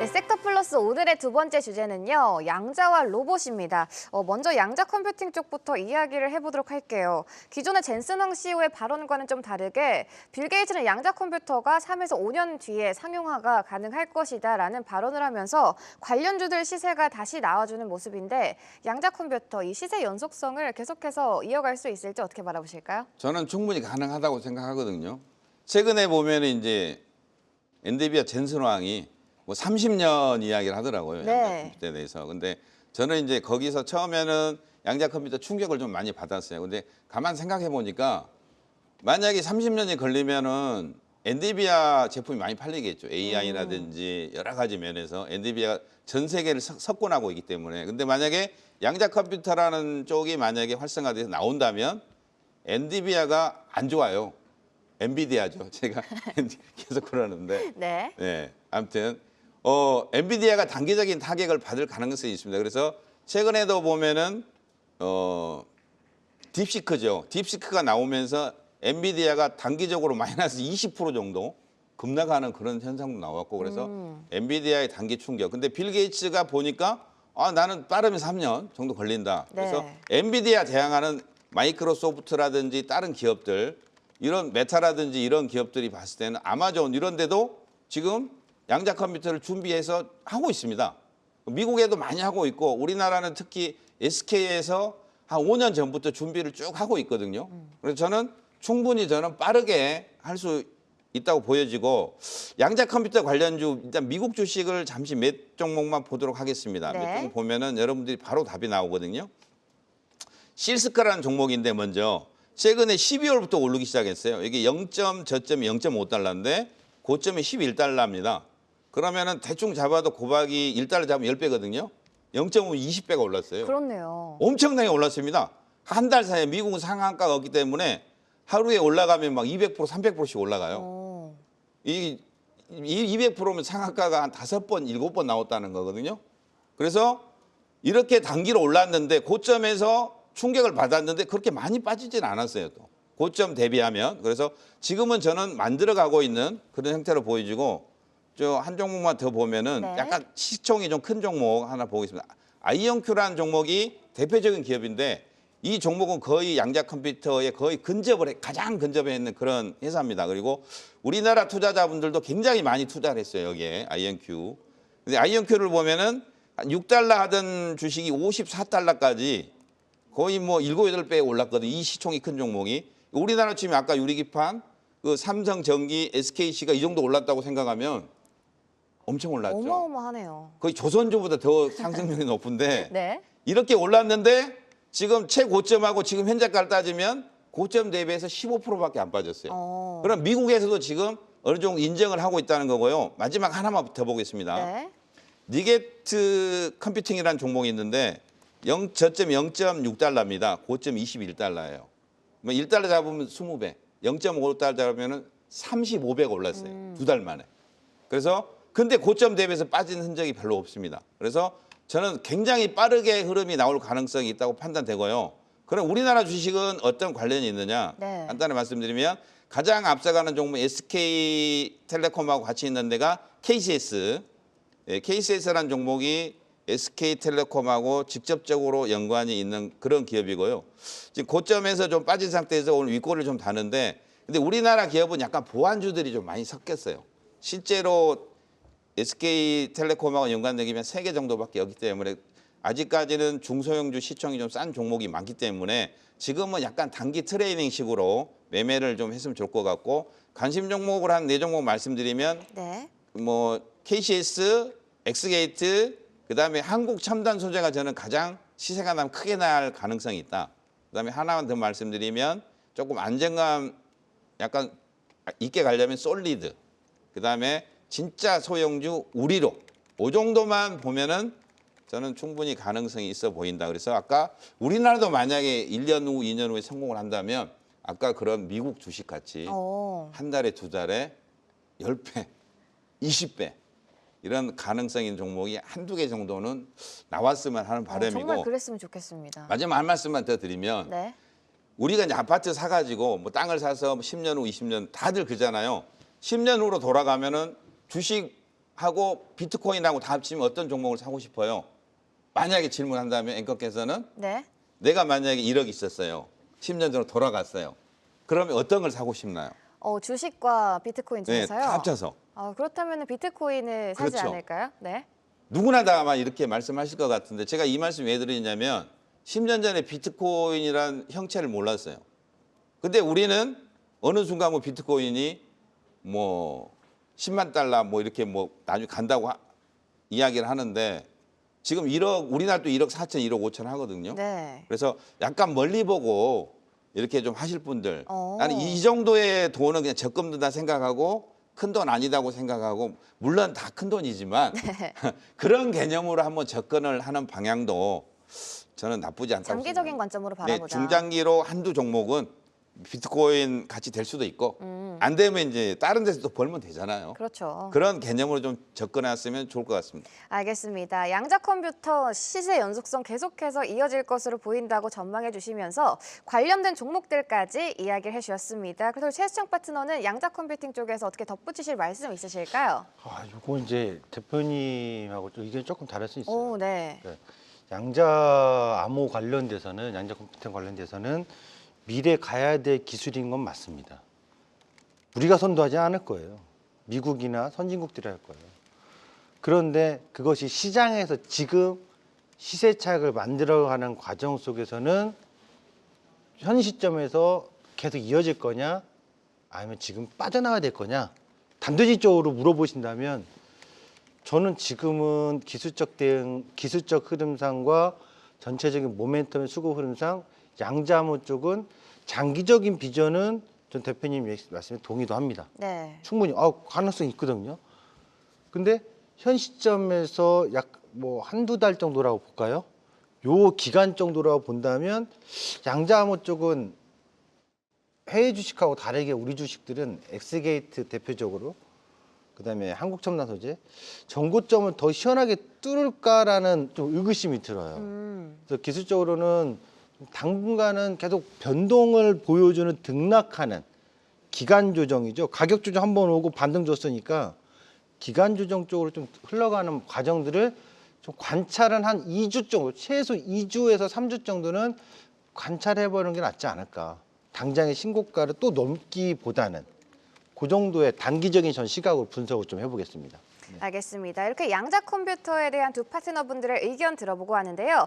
네, 섹터 플러스 오늘의 두 번째 주제는요. 양자와 로봇입니다. 먼저 양자 컴퓨팅 쪽부터 이야기를 해보도록 할게요. 기존의 젠슨 황 CEO의 발언과는 좀 다르게 빌 게이츠는 양자 컴퓨터가 3에서 5년 뒤에 상용화가 가능할 것이다라는 발언을 하면서 관련주들 시세가 다시 나와주는 모습인데 양자 컴퓨터 이 시세 연속성을 계속해서 이어갈 수 있을지 어떻게 바라보실까요? 저는 충분히 가능하다고 생각하거든요. 최근에 보면 이제 엔비디아 젠슨 황이 뭐 30년 이야기를 하더라고요. 네. 양자 컴퓨터에 대해서. 근데 저는 이제 거기서 처음에는 양자 컴퓨터 충격을 좀 많이 받았어요. 근데 가만 생각해 보니까 만약에 30년이 걸리면은 엔비디아 제품이 많이 팔리겠죠. AI라든지 여러 가지 면에서 엔비디아가 전 세계를 석권하고 있기 때문에. 근데 만약에 양자 컴퓨터라는 쪽이 만약에 활성화돼서 나온다면 엔비디아가 안 좋아요. 엔비디아죠. 제가 계속 그러는데. 네. 네. 아무튼 엔비디아가 단기적인 타격을 받을 가능성이 있습니다. 그래서 최근에도 보면은 딥시크죠. 딥시크가 나오면서 엔비디아가 단기적으로 마이너스 20% 정도 급락하는 그런 현상도 나왔고 그래서 엔비디아의 단기 충격. 근데 빌 게이츠가 보니까 나는 빠르면 3년 정도 걸린다. 그래서 네. 엔비디아 대항하는 마이크로소프트라든지 다른 기업들 이런 메타라든지 이런 기업들이 봤을 때는 아마존 이런 데도 지금 양자 컴퓨터를 준비해서 하고 있습니다. 미국에도 많이 하고 있고 우리나라는 특히 SK에서 한 5년 전부터 준비를 쭉 하고 있거든요. 그래서 저는 빠르게 할 수 있다고 보여지고 양자 컴퓨터 관련주 일단 미국 주식을 잠시 몇 종목만 보도록 하겠습니다. 네. 몇 종목 보면은 여러분들이 바로 답이 나오거든요. 실스카라는 종목인데 먼저 최근에 12월부터 오르기 시작했어요. 이게 0.5달러인데 고점이 11달러입니다. 그러면은 대충 잡아도 곱하기 1달러 잡으면 10배거든요. 0.5면 20배가 올랐어요. 그렇네요. 엄청나게 올랐습니다. 한 달 사이에 미국은 상한가가 없기 때문에 하루에 올라가면 막 200%, 300%씩 올라가요. 이 200%면 상한가가 한 5번, 7번 나왔다는 거거든요. 그래서 이렇게 단기로 올랐는데 고점에서 충격을 받았는데 그렇게 많이 빠지진 않았어요. 또 고점 대비하면. 그래서 지금은 저는 만들어가고 있는 그런 형태로 보여지고 저 한 종목만 더 보면은 네. 약간 시총이 좀 큰 종목 하나 보겠습니다. 아이언큐라는 종목이 대표적인 기업인데 이 종목은 거의 양자 컴퓨터에 거의 가장 근접해 있는 그런 회사입니다. 그리고 우리나라 투자자분들도 굉장히 많이 투자를 했어요. 여기에 아이언큐. 근데 아이언큐를 보면은 한 6달러 하던 주식이 54달러까지 거의 뭐 7, 8배 올랐거든요. 이 시총이 큰 종목이. 우리나라 치면 아까 유리기판, 그 삼성전기, SKC가 이 정도 올랐다고 생각하면 엄청 올랐죠. 어마어마하네요. 거의 조선주보다 더 상승률이 높은데 네. 이렇게 올랐는데 지금 최고점하고 지금 현재가를 따지면 고점 대비해서 15%밖에 안 빠졌어요. 그럼 미국에서도 지금 어느 정도 인정을 하고 있다는 거고요. 마지막 하나만 더 보겠습니다. 네. 니게트 컴퓨팅이라는 종목이 있는데 저점 0.6달러입니다. 고점 21달러예요. 뭐 1달러 잡으면 20배, 0.5달러 잡으면 35배가 올랐어요. 2달 만에. 그래서 근데 고점 대비해서 빠진 흔적이 별로 없습니다. 그래서 저는 굉장히 빠르게 흐름이 나올 가능성이 있다고 판단되고요. 그럼 우리나라 주식은 어떤 관련이 있느냐? 네. 간단히 말씀드리면 가장 앞서가는 종목 SK텔레콤하고 같이 있는 데가 KCS. KCS라는 종목이 SK텔레콤하고 직접적으로 연관이 있는 그런 기업이고요. 지금 고점에서 좀 빠진 상태에서 오늘 윗골을 좀 다는데 근데 우리나라 기업은 약간 보완주들이 좀 많이 섞였어요. 실제로 SK텔레콤하고 연관되기면 3개 정도밖에 없기 때문에 아직까지는 중소형주 시총이 좀 싼 종목이 많기 때문에 지금은 약간 단기 트레이닝식으로 매매를 좀 했으면 좋을 것 같고 관심 종목을 한 4종목 말씀드리면 네. 뭐 KCS, 엑스게이트, 그다음에 한국첨단소재가 저는 가장 시세가 나면 크게 날 가능성이 있다. 그다음에 하나만 더 말씀드리면 조금 안정감 약간 있게 가려면 솔리드. 그다음에 진짜 소형주 우리로 이 정도만 보면은 저는 충분히 가능성이 있어 보인다. 그래서 아까 우리나라도 만약에 1년 후, 2년 후에 성공을 한다면 아까 그런 미국 주식 같이 한 달에 2달에 10배, 20배 이런 가능성 있는 종목이 한두 개 정도는 나왔으면 하는 바람이고 정말 그랬으면 좋겠습니다. 마지막 한 말씀만 더 드리면 네. 우리가 이제 아파트 사가지고 뭐 땅을 사서 10년 후, 20년 다들 그러잖아요. 10년 후로 돌아가면은 주식 하고 비트코인하고 다 합치면 어떤 종목을 사고 싶어요? 만약에 질문한다면 앵커께서는 네. 내가 만약에 1억 있었어요. 10년 전으로 돌아갔어요. 그러면 어떤 걸 사고 싶나요? 주식과 비트코인 네, 중에서요. 다 합쳐서. 그렇다면 비트코인을 사지 그렇죠. 않을까요? 네. 누구나 다 아마 이렇게 말씀하실 것 같은데 제가 이 말씀 왜 드리냐면 10년 전에 비트코인이란 형체를 몰랐어요. 근데 우리는 어느 순간 뭐 비트코인이 뭐 10만 달러 뭐 이렇게 뭐 나중에 간다고 이야기를 하는데 지금 1억 우리나라도 1억 4천, 1억 5천 하거든요. 네. 그래서 약간 멀리 보고 이렇게 좀 하실 분들 나는 어. 이 정도의 돈은 그냥 적금 든다 생각하고 큰 돈 아니다고 생각하고 물론 다 큰 돈이지만 그런 개념으로 한번 접근을 하는 방향도 저는 나쁘지 않다고 장기적인 생각합니다. 관점으로 네, 바라보자. 중장기로 한두 종목은 비트코인 같이 될 수도 있고 안 되면 이제 다른 데서 또 벌면 되잖아요. 그렇죠. 그런 개념으로 좀 접근했으면 좋을 것 같습니다. 알겠습니다. 양자 컴퓨터 시세 연속성 계속해서 이어질 것으로 보인다고 전망해 주시면서 관련된 종목들까지 이야기를 해주셨습니다. 그래서 최수정 파트너는 양자 컴퓨팅 쪽에서 어떻게 덧붙이실 말씀 있으실까요? 요거 이제 대표님하고 좀 의견이 조금 다를 수 있어요. 오, 네. 양자 암호 관련돼서는 양자 컴퓨팅 관련돼서는 미래 가야 될 기술인 건 맞습니다. 우리가 선도하지 않을 거예요. 미국이나 선진국들이 할 거예요. 그런데 그것이 시장에서 지금 시세 차익을 만들어가는 과정 속에서는 현 시점에서 계속 이어질 거냐 아니면 지금 빠져나와야 될 거냐 단도직적으로 물어보신다면 저는 지금은 기술적 대응, 기술적 흐름상과 전체적인 모멘텀의 수급 흐름상 양자암호 쪽은 장기적인 비전은 전 대표님 말씀에 동의도 합니다. 네. 충분히 가능성이 있거든요. 근데 현 시점에서 약 뭐 한두 달 정도라고 볼까요? 요 기간 정도라고 본다면 양자암호 쪽은 해외 주식하고 다르게 우리 주식들은 엑스게이트 대표적으로 그다음에 한국첨단소재 전고점을 더 시원하게 뚫을까라는 좀 의구심이 들어요. 그래서 기술적으로는 당분간은 계속 변동을 보여주는 등락하는 기간 조정이죠. 가격 조정 한번 오고 반등 줬으니까 기간 조정 쪽으로 좀 흘러가는 과정들을 좀 관찰은 한 2주 정도, 최소 2주에서 3주 정도는 관찰해보는 게 낫지 않을까. 당장의 신고가를 또 넘기보다는 그 정도의 단기적인 전 시각으로 분석을 좀 해보겠습니다. 알겠습니다. 이렇게 양자 컴퓨터에 대한 두 파트너분들의 의견 들어보고 하는데요.